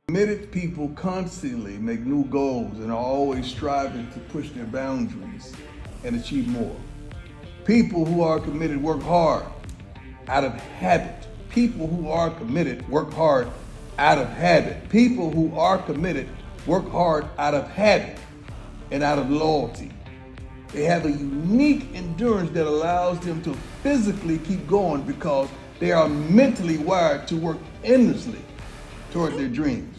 Committed people constantly make new goals and are always striving to push their boundaries and achieve more. People who are committed work hard out of habit. People who are committed work hard out of habit. People who are committed work hard out of habit and out of loyalty. They have a unique endurance that allows them to physically keep going because they are mentally wired to work endlessly toward their dreams.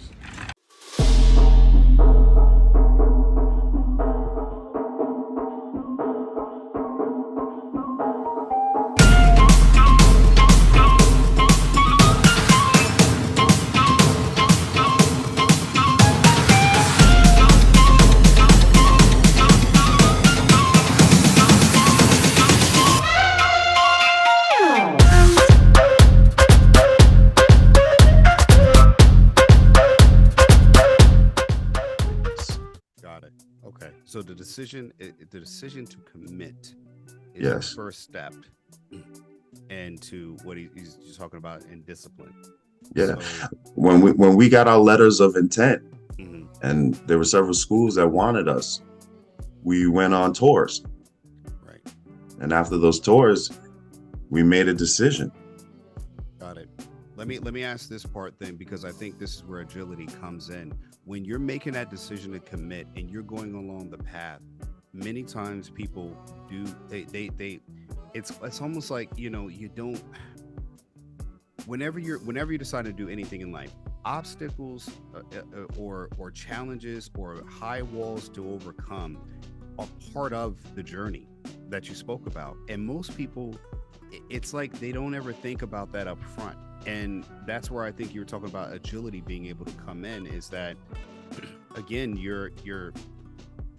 Got it. Okay. So the decision to commit is the Yes. first step, and to what he's just talking about in discipline. Yeah. So, When we got our letters of intent, mhm, and there were several schools that wanted us, we went on tours. right. And after those tours, we made a decision. Got it. Let me ask this part then, because I think this is where agility comes in. When you're making that decision to commit and you're going along the path, many times people do they it's almost like, you don't, whenever you decide to do anything in life, obstacles or challenges or high walls to overcome are part of the journey that you spoke about. And most people, it's like they don't ever think about that up front. And that's where I think you were talking about agility being able to come in, is that again, you're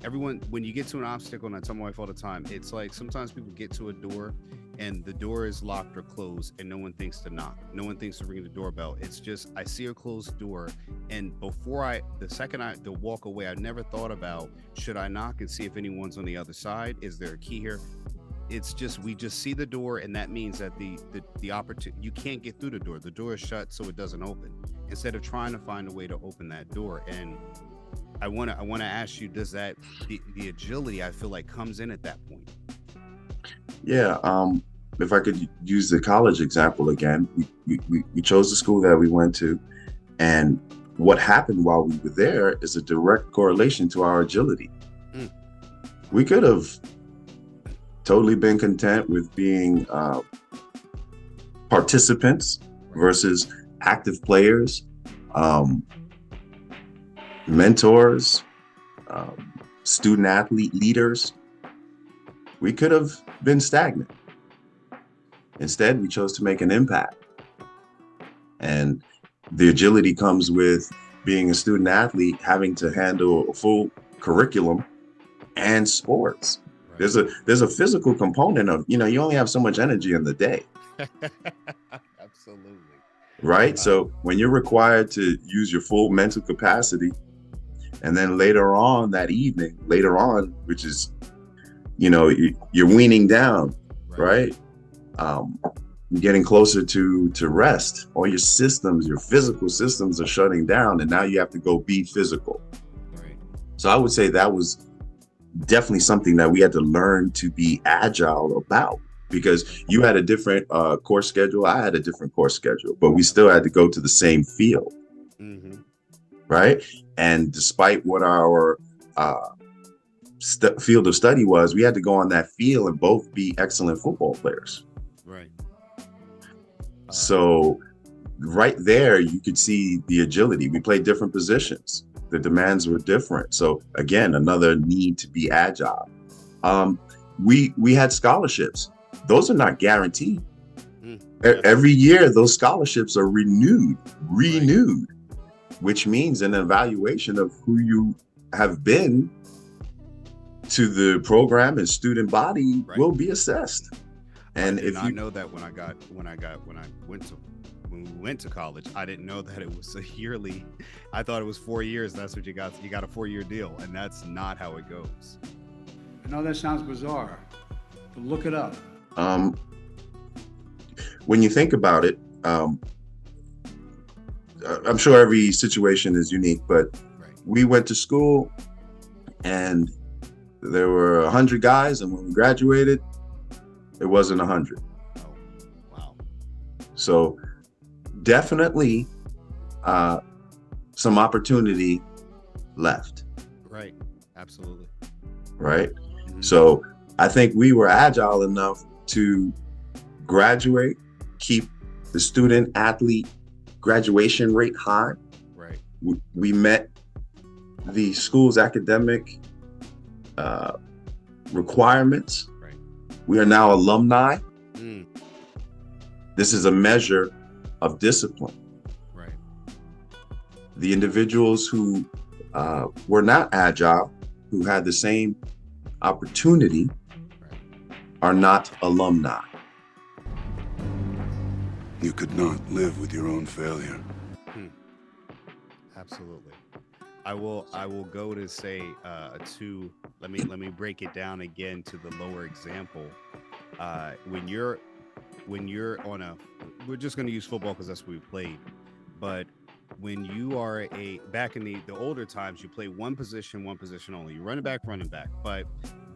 everyone, when you get to an obstacle, and I tell my wife all the time, it's like sometimes people get to a door and the door is locked or closed and no one thinks to knock, no one thinks to ring the doorbell. It's just, I see a closed door, and the second I to walk away, I never thought about, should I knock and see if anyone's on the other side? Is there a key here? It's just, we just see the door, and that means that the opportunity, you can't get through the door. The door is shut, so it doesn't open, instead of trying to find a way to open that door. And I want to ask you, does that, the agility, I feel like, comes in at that point? Yeah. If I could use the college example again, we chose the school that we went to, and what happened while we were there is a direct correlation to our agility. Mm. We could have totally been content with being participants versus active players, mentors, student athlete leaders. We could have been stagnant. Instead, we chose to make an impact. And the agility comes with being a student athlete, having to handle a full curriculum and sports. Right. There's a physical component of, you only have so much energy in the day, Absolutely. right? So when you're required to use your full mental capacity, and then later on, which is, you're weaning down, right? Getting closer to rest. All your systems, your physical systems are shutting down, and now you have to go be physical. Right. So I would say that was definitely something that we had to learn to be agile about, because you had a different course schedule, I had a different course schedule, but we still had to go to the same field. Mm-hmm. Right? And despite what our field of study was, we had to go on that field and both be excellent football players. Right. So right there, you could see the agility. We played different positions. The demands were different. So again, another need to be agile. We had scholarships. Those are not guaranteed. Every year, those scholarships are renewed, right, which means an evaluation of who you have been to the program and student body will be assessed. And I did not know that when we went to college, I didn't know that it was a yearly. I thought it was 4 years. That's what you got. You got a 4-year deal, and that's not how it goes. I know that sounds bizarre, but look it up. When you think about it, I'm sure every situation is unique, but Right. we went to school and there were 100 guys, and when we graduated, it wasn't 100. Oh, wow. So definitely some opportunity left, Right. Absolutely. right? Mhm. So I think we were agile enough to graduate, keep the student athlete graduation rate high. Right. We met the school's academic requirements. Right. We are now alumni. Mm. This is a measure of discipline. Right. The individuals who were not agile, who had the same opportunity, Right. are not alumni. You could not live with your own failure. Absolutely. I will go to say let me break it down again to the lower example. When you're on a, we're just going to use football because that's what we played, but when you are back in the older times, you play one position only. You running back. But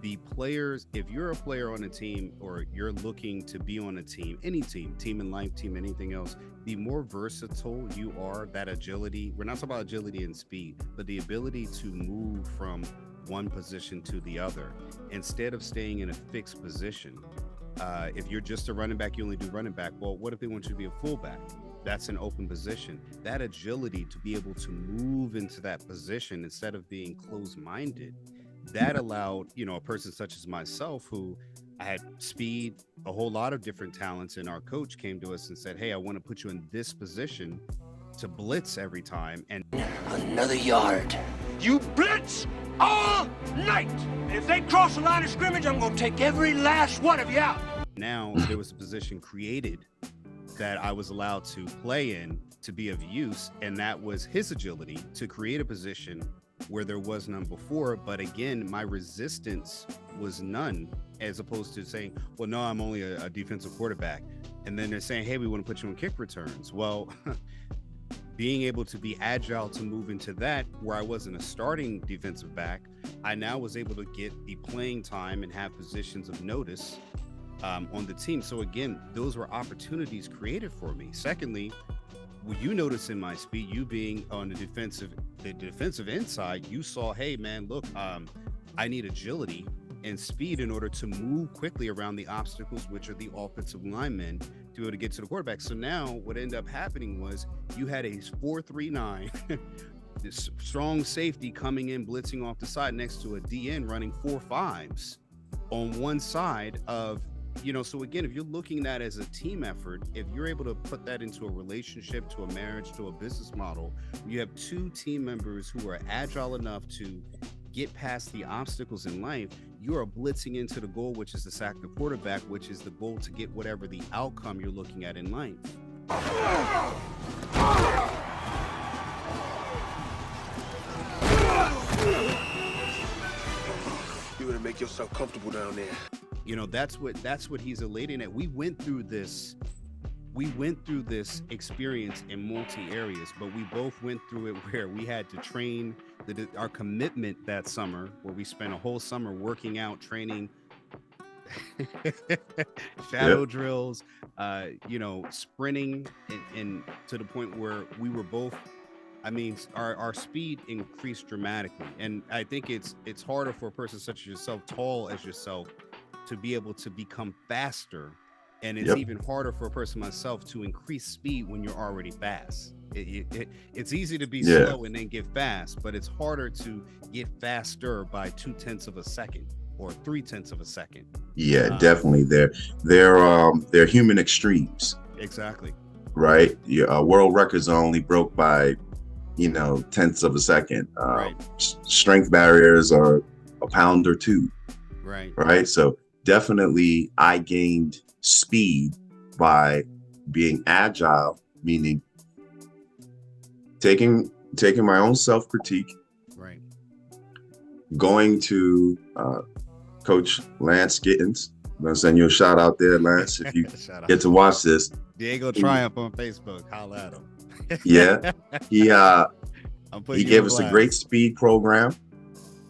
the players, if you're a player on a team or you're looking to be on a team, any team in life, team, anything else, the more versatile you are, that agility, we're not talking about agility and speed, but the ability to move from one position to the other instead of staying in a fixed position. If you're just a running back, you only do running back. Well, what if they want you to be a fullback? That's an open position. That agility to be able to move into that position instead of being closed-minded, that allowed, a person such as myself, who I had speed, a whole lot of different talents, and our coach came to us and said, hey, I want to put you in this position to blitz every time. And another yard. You blitz all night. And if they cross the line of scrimmage, I'm gonna take every last one of you out. now there was a position created that I was allowed to play in to be of use, and that was his agility to create a position where there was none before. But again, my resistance was none, as opposed to saying, well, no, I'm only a defensive quarterback. And then they're saying, hey, we want to put you on kick returns. Well, being able to be agile to move into that, where I wasn't a starting defensive back, I now was able to get the playing time and have positions of notice on the team. So again, those were opportunities created for me. Secondly, what you notice in my speed, you being on the defensive inside, you saw, hey man, look, I need agility and speed in order to move quickly around the obstacles, which are the offensive linemen, to be able to get to the quarterback. So now what ended up happening was you had a 4-3-9 this strong safety coming in, blitzing off the side next to a DN running 4-5s on one side of, so again, if you're looking at it as a team effort, if you're able to put that into a relationship, to a marriage, to a business model, you have two team members who are agile enough to get past the obstacles in life, you are blitzing into the goal, which is to sack the quarterback, which is the goal to get whatever the outcome you're looking at in life. You're gonna make yourself comfortable down there. That's what he's elating at. We went through this experience in multi areas, but we both went through it where we had to train our commitment that summer, where we spent a whole summer working out, training, shadow drills, sprinting, and to the point where we were both, our speed increased dramatically. And I think it's harder for a person such as yourself, tall as yourself, to be able to become faster. And it's even harder for a person myself to increase speed when you're already fast. It's easy to be slow and then get fast, but it's harder to get faster by 0.2 of a second or 0.3 of a second. Yeah, definitely. They're human extremes. Exactly. Right. World records are only broke by, 0.1 of a second. Right. Strength barriers are a pound or two. Right. Right. So definitely I gained speed by being agile, meaning taking my own self-critique, right, going to Coach Lance Gittins. I'm gonna send you a shout out there, Lance, if you get to watch this. Diego Triumph on Facebook, holla at him. Yeah, he I'm putting he you gave on us a great blast. speed program,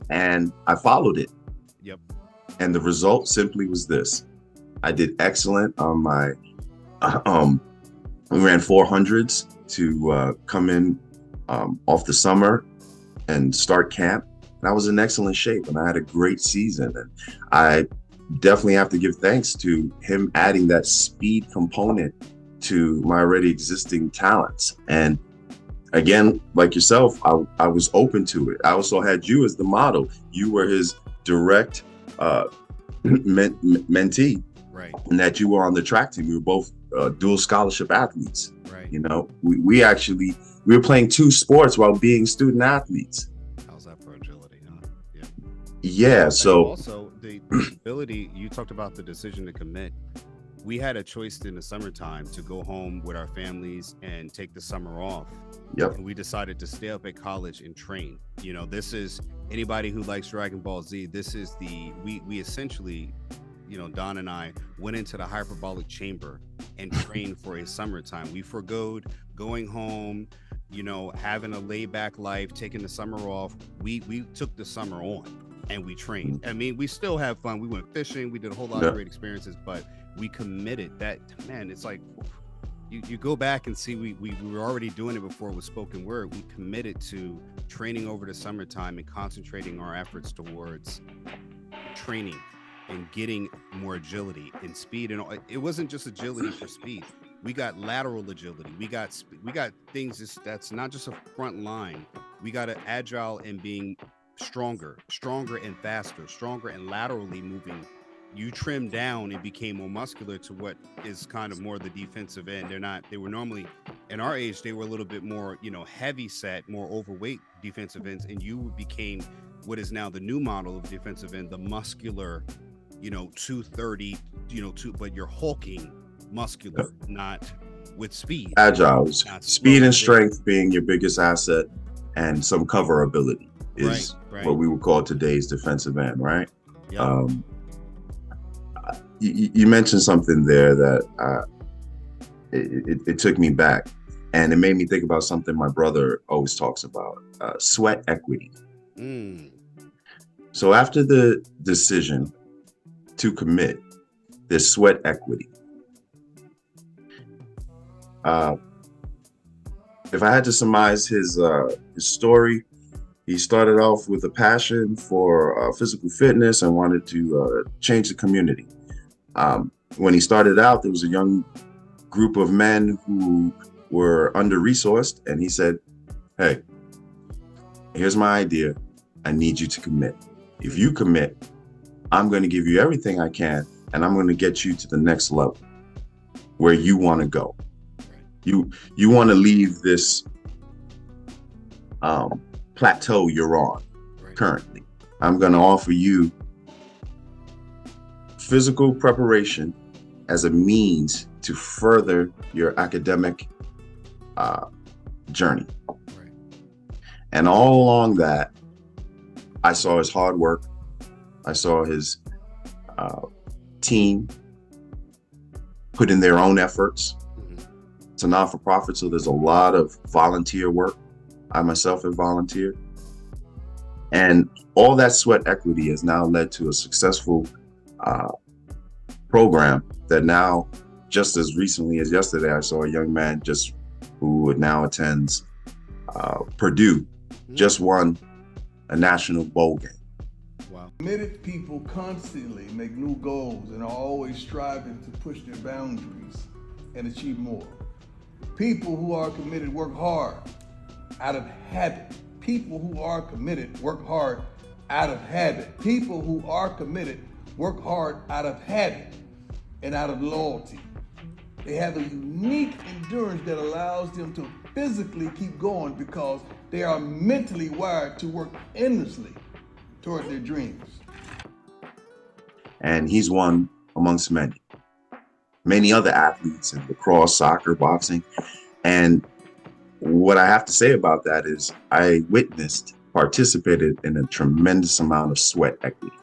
and I followed it. Yep. And the result simply was this: I did excellent on my we ran 400s to come in off the summer and start camp. And I was in excellent shape, and I had a great season. And I definitely have to give thanks to him adding that speed component to my already existing talents. And again, like yourself, I was open to it. I also had you as the model. You were his direct mentee, Right. and that you were on the track team. We were both dual scholarship athletes. Right. You know, we were playing two sports while being student athletes. How's that for agility, huh? Yeah. Yeah. And So also the ability, you talked about the decision to commit. We had a choice in the summertime to go home with our families and take the summer off. yep. And we decided to stay up at college and train. You know, this is anybody who likes Dragon Ball Z. This is we essentially, you know, Don and I went into the hyperbolic chamber and trained for a summertime. We forgoed going home, you know, having a laid back life, taking the summer off. We took the summer on and we trained. I mean, we still have fun. We went fishing. We did a whole lot Yeah. of great experiences, but we committed. That, man, it's like you go back and see we were already doing it before with spoken word. We committed to training over the summertime and concentrating our efforts towards training and getting more agility and speed. And it wasn't just agility for speed. We got lateral agility. We got things that's not just a front line. We got an agile and being stronger and faster, stronger and laterally moving. You trimmed down and became more muscular to what is kind of more the defensive end. They were normally in our age, they were a little bit more, you know, heavy set, more overweight defensive ends. And you became what is now the new model of defensive end, the muscular, you know, 230, you know, but you're hulking muscular, not with speed. Agile, Not speed slow. and strength being your biggest asset, and some cover ability is Right. what we would call today's defensive end, right? Yep. You mentioned something there that it took me back, and it made me think about something my brother always talks about: sweat equity. So after the decision to commit, there's sweat equity. If I had to surmise his story, he started off with a passion for physical fitness and wanted to change the community. When he started out, there was a young group of men who were under-resourced, and he said, "Hey, here's my idea. I need you to commit. If you commit, I'm going to give you everything I can, and I'm going to get you to the next level where you want to go. You want to leave this plateau you're on currently. I'm going to offer you physical preparation as a means to further your academic journey." And all along that, I saw his hard work. I saw his team put in their own efforts. It's a not-for-profit, so there's a lot of volunteer work. I myself have volunteered. And all that sweat equity has now led to a successful program that now, just as recently as yesterday, I saw a young man who now attends Purdue, just won a national bowl game. Wow. Committed people constantly make new goals and are always striving to push their boundaries and achieve more. People who are committed work hard out of habit. People who are committed work hard out of habit. People who are committed work hard out of habit and out of loyalty. They have a unique endurance that allows them to physically keep going because they are mentally wired to work endlessly toward their dreams. And he's one amongst many other athletes in lacrosse, soccer, boxing. And what I have to say about that is I participated in a tremendous amount of sweat equity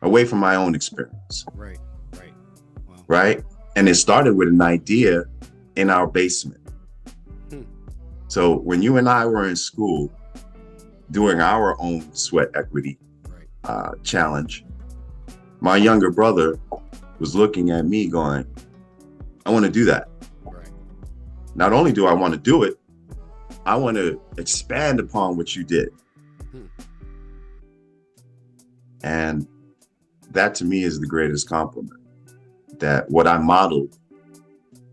away from my own experience. Right. Wow. Right? And it started with an idea in our basement. So when you and I were in school doing our own sweat equity challenge, my younger brother was looking at me going, I want to do that. Right. Not only do I want to do it, I want to expand upon what you did. And that to me is the greatest compliment, that what I modeled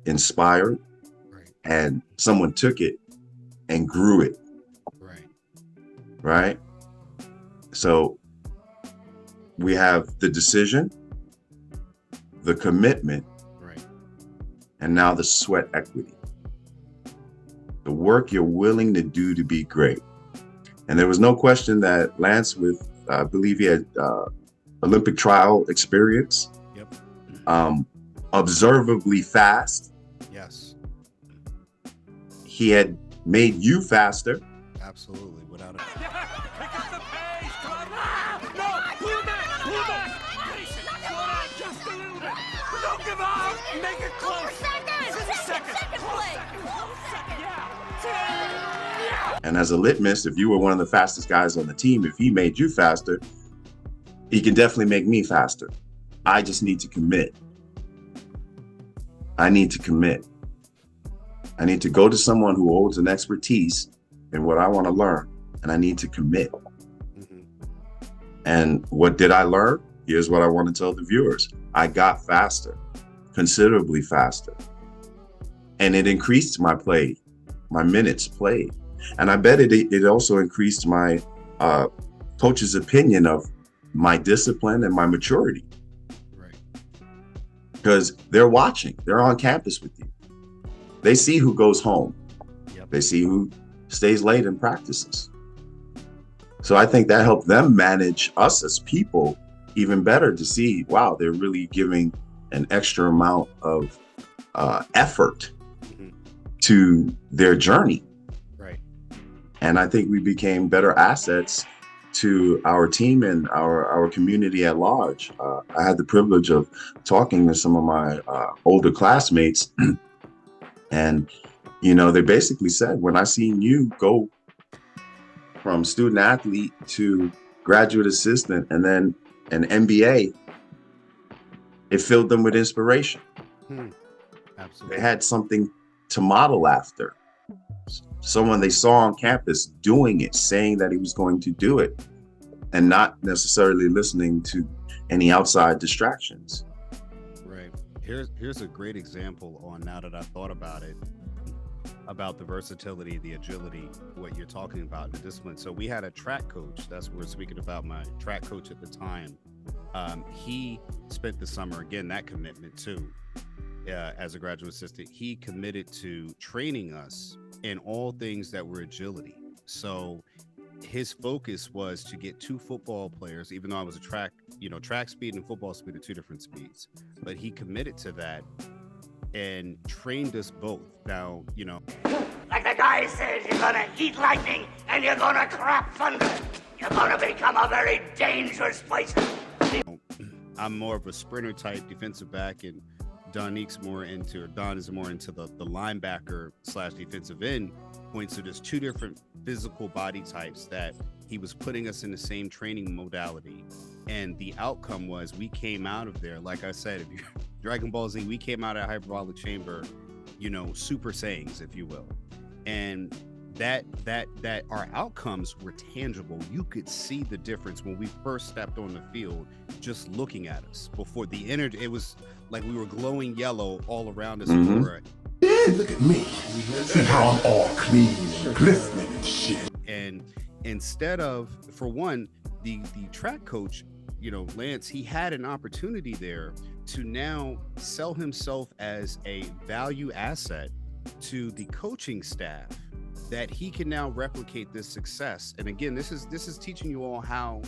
inspired, and someone took it and grew it. Right. So we have the decision, the commitment, and now the sweat equity. The work you're willing to do to be great. And there was no question that Lance, with I believe he had Olympic trial experience, observably fast. Yes. He had made you faster. Absolutely, without a Pick up the pace! Come on! No! Pull back! Slow down just a little bit! Don't give up! Make it close! Second! Yeah! And as a litmus, if you were one of the fastest guys on the team, if he made you faster, he can definitely make me faster. I just need to commit. I need to commit. I need to go to someone who holds an expertise in what I want to learn, and I need to commit. And what did I learn? Here's what I want to tell the viewers. I got faster, considerably faster. And it increased my play, my minutes played. And I bet it also increased my coach's opinion of my discipline and my maturity. Right. Because they're watching, they're on campus with you. They see who goes home. Yep. They see who stays late and practices. So I think that helped them manage us as people even better, to see, wow, they're really giving an extra amount of effort to their journey. Right. And I think we became better assets to our team and our community at large. I had the privilege of talking to some of my older classmates, and they basically said, when I seen you go from student athlete to graduate assistant and then an MBA, it filled them with inspiration. Absolutely. They had something to model after. Someone they saw on campus doing it, saying that he was going to do it, and not necessarily listening to any outside distractions. Right. Here's a great example on, now that I've thought about it, about the versatility, the agility, what you're talking about, the discipline. So we had a track coach. That's what we're speaking about. My track coach at the time. He spent the summer, again, that commitment too. As a graduate assistant, he committed to training us in all things that were agility. So his focus was to get 2 football players, even though I was a track speed and football speed are 2 different speeds, but he committed to that and trained us both. Now, like the guy says, you're gonna eat lightning and you're gonna crap thunder. You're gonna become a very dangerous person. I'm more of a sprinter type defensive back, and Don is more into the linebacker / defensive end point. So there's 2 different physical body types that he was putting us in the same training modality. And the outcome was, we came out of there, like I said, if you Dragon Ball Z, we came out of hyperbolic chamber, Super Saiyans, if you will. And that our outcomes were tangible. You could see the difference when we first stepped on the field, just looking at us. Before the energy, it was like we were glowing yellow all around us. Yeah, look at me. See how I'm all clean and glistening and shit. And instead of, for one, the track coach, Lance, he had an opportunity there to now sell himself as a value asset to the coaching staff, that he can now replicate this success. And again, this is teaching you all how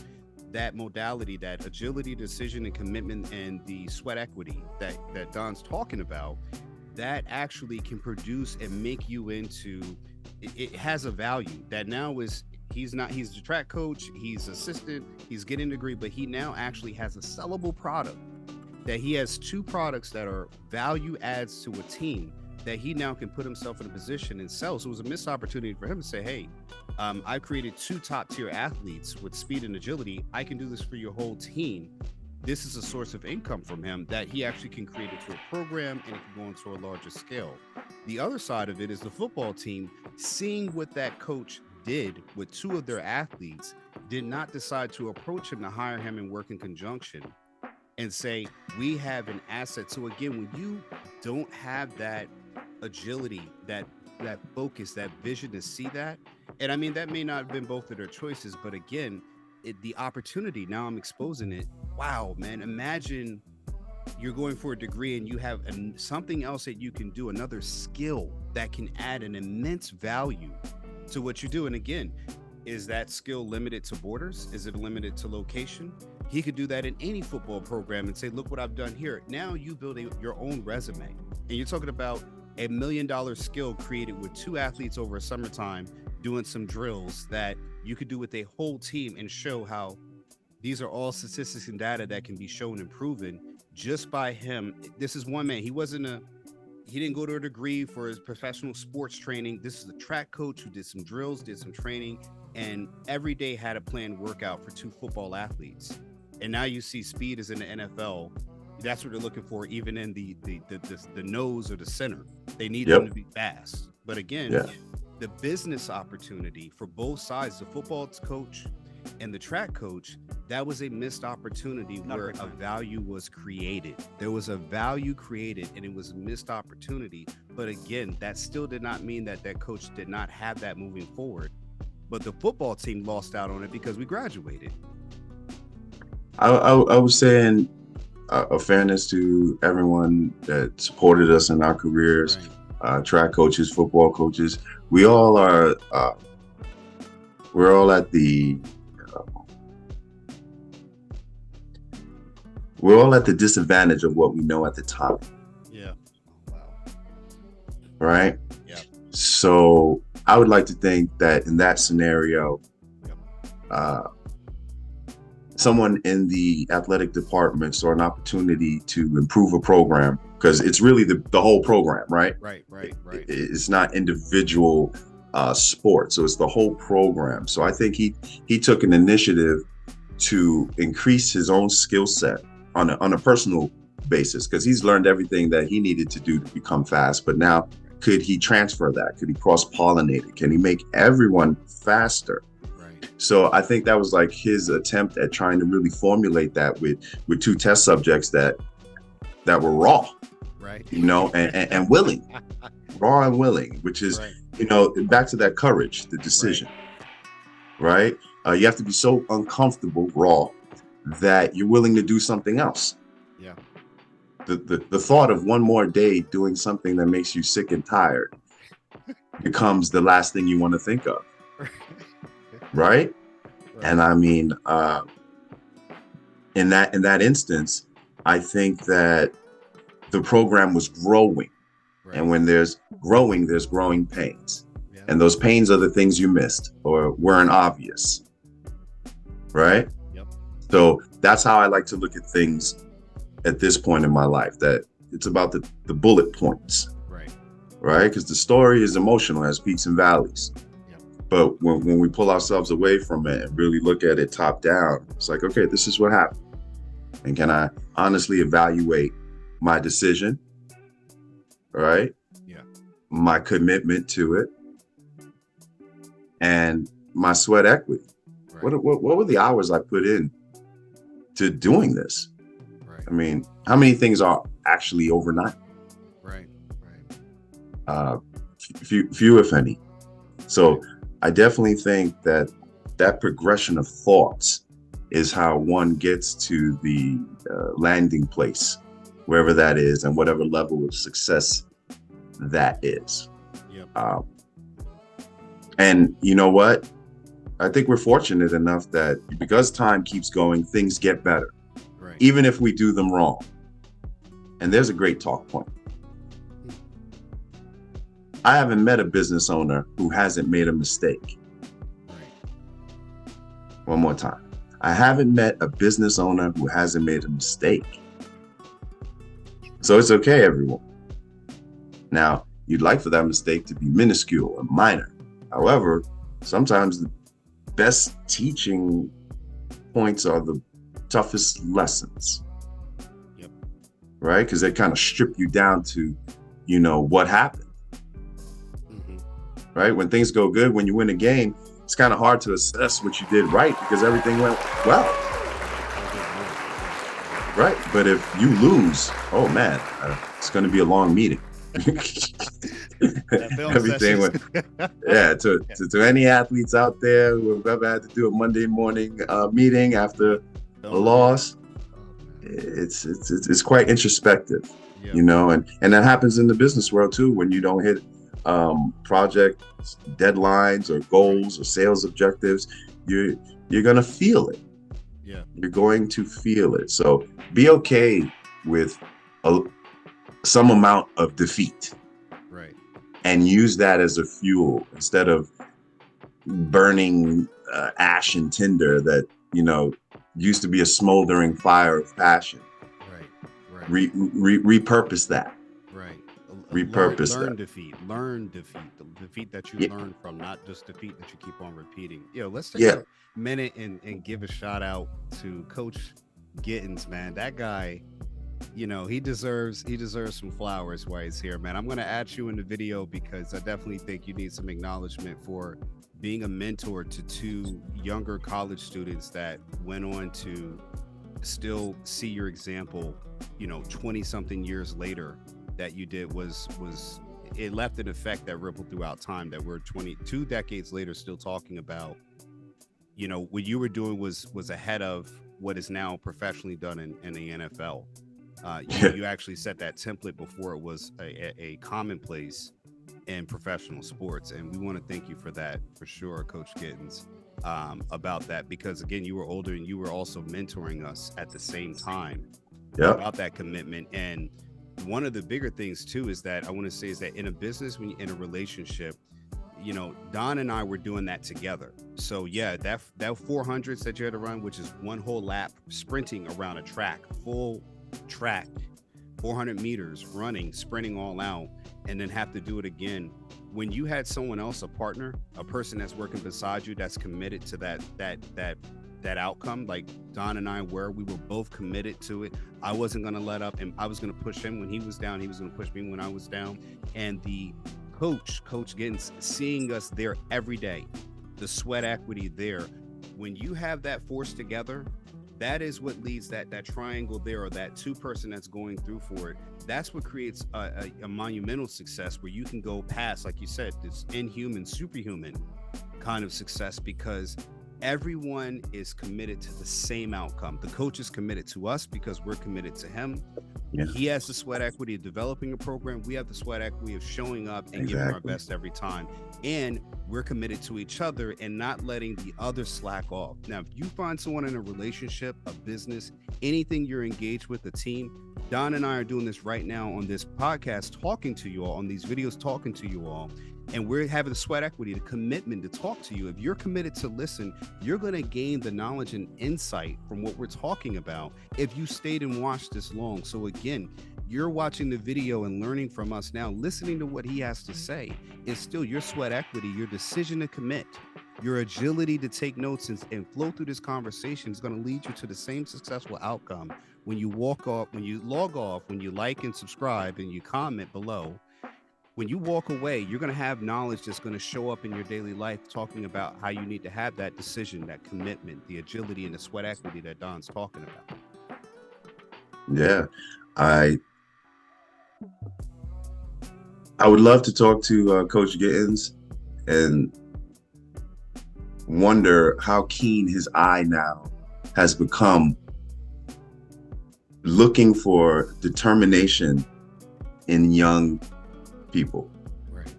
that modality, that agility, decision, and commitment, and the sweat equity that Don's talking about, that actually can produce and make you into, it has a value that now is, he's the track coach, he's assistant, he's getting a degree, but he now actually has a sellable product, that he has 2 products that are value adds to a team, that he now can put himself in a position and sell. So it was a missed opportunity for him to say, hey, I created 2 top tier athletes with speed and agility. I can do this for your whole team. This is a source of income from him that he actually can create into a program, and it can go into a larger scale. The other side of it is the football team seeing what that coach did with 2 of their athletes, did not decide to approach him to hire him and work in conjunction and say, we have an asset. So again, when you don't have that agility, that focus, that vision to see that, and I mean, that may not have been both of their choices, but again, the opportunity, now I'm exposing it. Wow, man, imagine you're going for a degree and you have something else that you can do, another skill that can add an immense value to what you do. And again, is that skill limited to borders? Is it limited to location? He could do that in any football program and say, look what I've done here. Now you build your own resume. And you're talking about $1 million skill created with 2 athletes over a summertime doing some drills that you could do with a whole team and show how these are all statistics and data that can be shown and proven just by him. This is one man. He didn't go to a degree for his professional sports training. This is a track coach who did some drills, did some training, and every day had a planned workout for 2 football athletes. And now you see speed is in the NFL. That's what they're looking for, even in the nose or the center. They need them to be fast. But again, the business opportunity for both sides, the football coach and the track coach, that was a missed opportunity where a value was created. There was a value created and it was a missed opportunity. But again, that still did not mean that coach did not have that moving forward. But the football team lost out on it because we graduated. I was saying a fairness to everyone that supported us in our careers, track coaches, football coaches. We all are, we're all at the disadvantage of what we know at the time. Yeah. Wow. Right? Yeah. So I would like to think that in that scenario, someone in the athletic department saw an opportunity to improve a program, because it's really the whole program, right? Right. It's not individual sport, so it's the whole program. So I think he took an initiative to increase his own skill set on a personal basis, because he's learned everything that he needed to do to become fast. But now, could he transfer that? Could he cross-pollinate it? Can he make everyone faster? So I think that was like his attempt at trying to really formulate that with 2 test subjects that were raw, right? And willing, raw and willing, which is, back to that courage, the decision, right? You have to be so uncomfortable, raw, that you're willing to do something else. Yeah. The thought of one more day doing something that makes you sick and tired becomes the last thing you want to think of. Right? And I mean, in that instance, I think that the program was growing. And when there's growing pains. Yeah. And those pains are the things you missed or weren't obvious. Right? Yep. So that's how I like to look at things at this point in my life, that it's about the bullet points. Right? Because the story is emotional, has peaks and valleys. But when we pull ourselves away from it and really look at it top down, it's like, okay, this is what happened. And can I honestly evaluate my decision, right? Yeah. My commitment to it and my sweat equity. Right. What were the hours I put in to doing this? Right. I mean, how many things are actually overnight? Right. Few, if any. So I definitely think that progression of thoughts is how one gets to the landing place, wherever that is, and whatever level of success that is. Yep. And you know what? I think we're fortunate enough that because time keeps going, things get better, even if we do them wrong. And there's a great talk point. I haven't met a business owner who hasn't made a mistake. One more time. I haven't met a business owner who hasn't made a mistake. So it's okay, everyone. Now, You'd like for that mistake to be minuscule and minor. However, sometimes the best teaching points are the toughest lessons. Yep. Right? Because they kind of strip you down to, you know, what happened. Right? When things go good, when you win a game, it's kind of hard to assess what you did right because everything went well. Right? But if you lose, oh man, it's going to be a long meeting. Everything went, yeah. To any athletes out there who have ever had to do a Monday morning meeting after a loss, it's quite introspective, you know, and that happens in the business world too. When you don't hit project deadlines or goals or sales objectives, you're gonna feel it. Yeah, you're going to feel it. So be okay with some amount of defeat, right? And use that as a fuel instead of burning ash and tinder that, you know, used to be a smoldering fire of passion. Right. Repurpose that. Right. Repurpose learn that. Learn defeat. The defeat that you learn from, not just defeat that you keep on repeating. Let's take a minute and give a shout out to Coach Gittens, man. That guy, you know, he deserves some flowers while he's here, man. I'm gonna add you in the video because I definitely think you need some acknowledgement for being a mentor to 2 younger college students that went on to still see your example, you know, 20 something years later. That you did was it left an effect that rippled throughout time, that we're 22 decades later still talking about. You know, what you were doing was ahead of what is now professionally done in the NFL. You actually set that template before it was a commonplace in professional sports, and we want to thank you for that, for sure, Coach Gittens, about that, because again, you were older and you were also mentoring us at the same time about that commitment. And one of the bigger things too is that I want to say is that in a business, when you're in a relationship, you know, Don and I were doing that together. So yeah, that 400s that you had to run, which is one whole lap sprinting around a track, full track, 400 meters running, sprinting all out, and then have to do it again. When you had someone else, a partner, a person that's working beside you, that's committed to that outcome, like Don and I were, we were both committed to it. I wasn't going to let up, and I was going to push him when he was down. He was going to push me when I was down. And the Coach Gittens, seeing us there every day, the sweat equity there, when you have that force together, that is what leads that triangle there, or that 2-person that's going through for it. That's what creates a monumental success where you can go past, like you said, this inhuman, superhuman kind of success, because everyone is committed to the same outcome. The coach is committed to us because we're committed to him. Yeah. He has the sweat equity of developing a program. We have the sweat equity of showing up and giving our best every time. And we're committed to each other and not letting the other slack off. Now, if you find someone in a relationship, a business, anything you're engaged with, a team, Don and I are doing this right now on this podcast, talking to you all, on these videos, talking to you all. And we're having the sweat equity, the commitment to talk to you. If you're committed to listen, you're going to gain the knowledge and insight from what we're talking about if you stayed and watched this long. So again, you're watching the video and learning from us now, listening to what he has to say. It's still your sweat equity, your decision to commit, your agility to take notes and flow through this conversation is going to lead you to the same successful outcome when you walk off, when you log off, when you like and subscribe and you comment below. When you walk away, you're going to have knowledge that's going to show up in your daily life, talking about how you need to have that decision, that commitment, the agility and the sweat equity that Don's talking about. Yeah, I would love to talk to Coach Gittens and wonder how keen his eye now has become, looking for determination in young people. Right.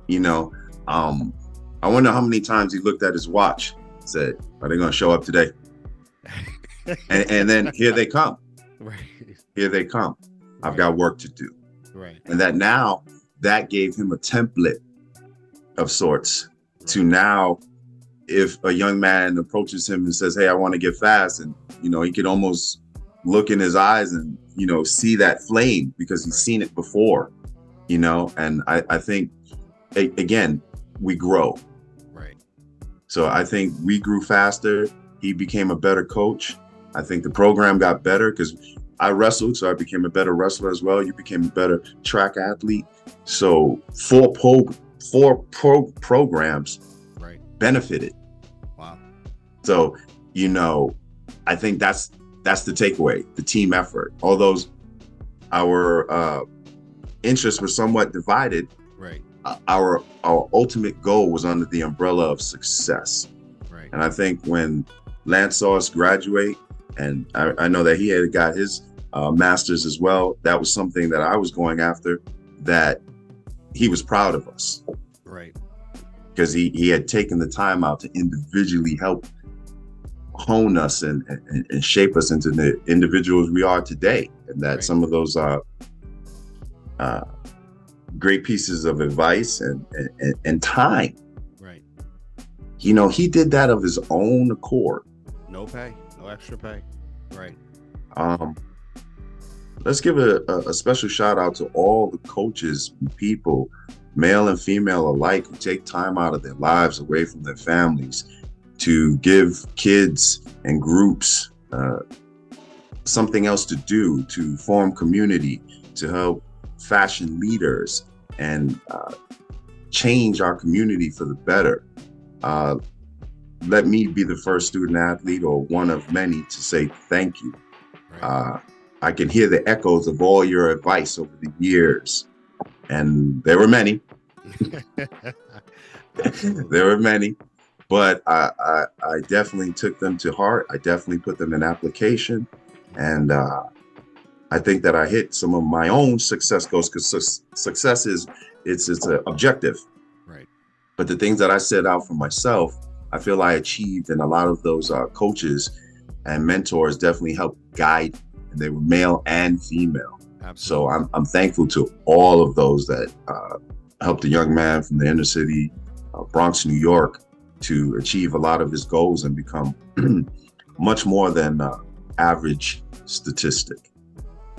You know, I wonder how many times he looked at his watch, said, "Are they going to show up today?" and then here they come. Right. Here they come. I've got work to do. Right. And that gave him a template of sorts to now, if a young man approaches him and says, "Hey, I want to get fast," and, you know, he could almost look in his eyes and, you know, see that flame because he's seen it before. you know, and I think, again, we grow. Right. So I think we grew faster. He became a better coach. I think the program got better because I wrestled, so I became a better wrestler as well. You became a better track athlete. So four programs Right. benefited. Wow. So, you know, I think that's the takeaway, the team effort. Although our interests were somewhat divided, Right. Our ultimate goal was under the umbrella of success. Right. And I think when Lance saw us graduate, and I know that he had got his master's as well, that was something that I was going after, that he was proud of us. Right. Because he had taken the time out to individually help hone us and shape us into the individuals we are today. And that Right. some of those great pieces of advice and time, Right. you know, he did that of his own accord. No pay, no extra pay. Right. Let's give a special shout out to all the coaches and people, male and female alike, who take time out of their lives away from their families to give kids and groups something else to do, to form community, to help fashion leaders and change our community for the better. Let me be the first student athlete, or one of many, to say thank you. Right. I can hear the echoes of all your advice over the years, and there were many. There were many, but I definitely took them to heart. I definitely put them in application, and I think that I hit some of my own success goals, because success is it's an objective. Right. But the things that I set out for myself, I feel I achieved, and a lot of those coaches and mentors definitely helped guide, and they were male and female. Absolutely. So I'm thankful to all of those that helped a young man from the inner city, Bronx, New York, to achieve a lot of his goals and become much more than average statistic.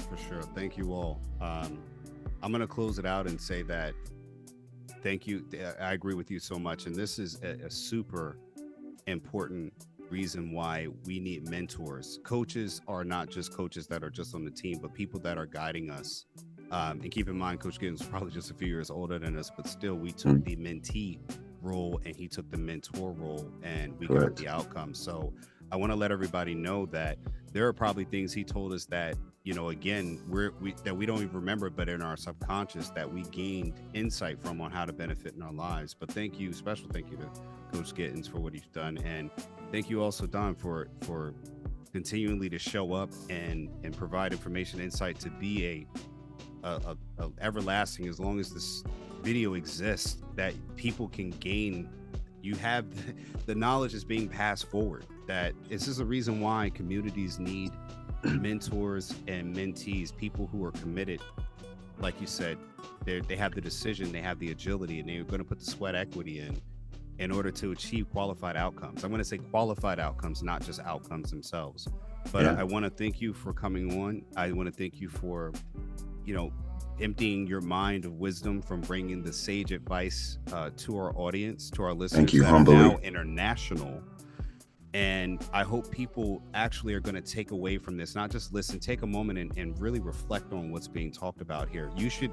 For sure. Thank you all. I'm going to close it out and say that thank you. I agree with you so much. And this is a super important reason why we need mentors. Coaches are not just coaches that are just on the team, but people that are guiding us. And keep in mind, Coach Giddens was probably just a few years older than us, but still we took the mentee role and he took the mentor role, and we got the outcome. So I want to let everybody know that there are probably things he told us that, you know, again, that we don't even remember, but in our subconscious that we gained insight from on how to benefit in our lives. But thank you, special thank you to Coach Giddens for what he's done. And thank you also, Don, for continually to show up and provide information, insight, to be a everlasting, as long as this video exists, that people can gain. You have the knowledge is being passed forward. That this is a reason why communities need mentors and mentees, people who are committed. Like you said, they have the decision, they have the agility, and they're going to put the sweat equity in order to achieve qualified outcomes. I'm going to say qualified outcomes, not just outcomes themselves. But I want to thank you for coming on. I want to thank you for, you know, emptying your mind of wisdom, from bringing the sage advice to our audience, to our listeners. Thank you, that humbly. are now international. And I hope people actually are going to take away from this, not just listen, take a moment and really reflect on what's being talked about here. You should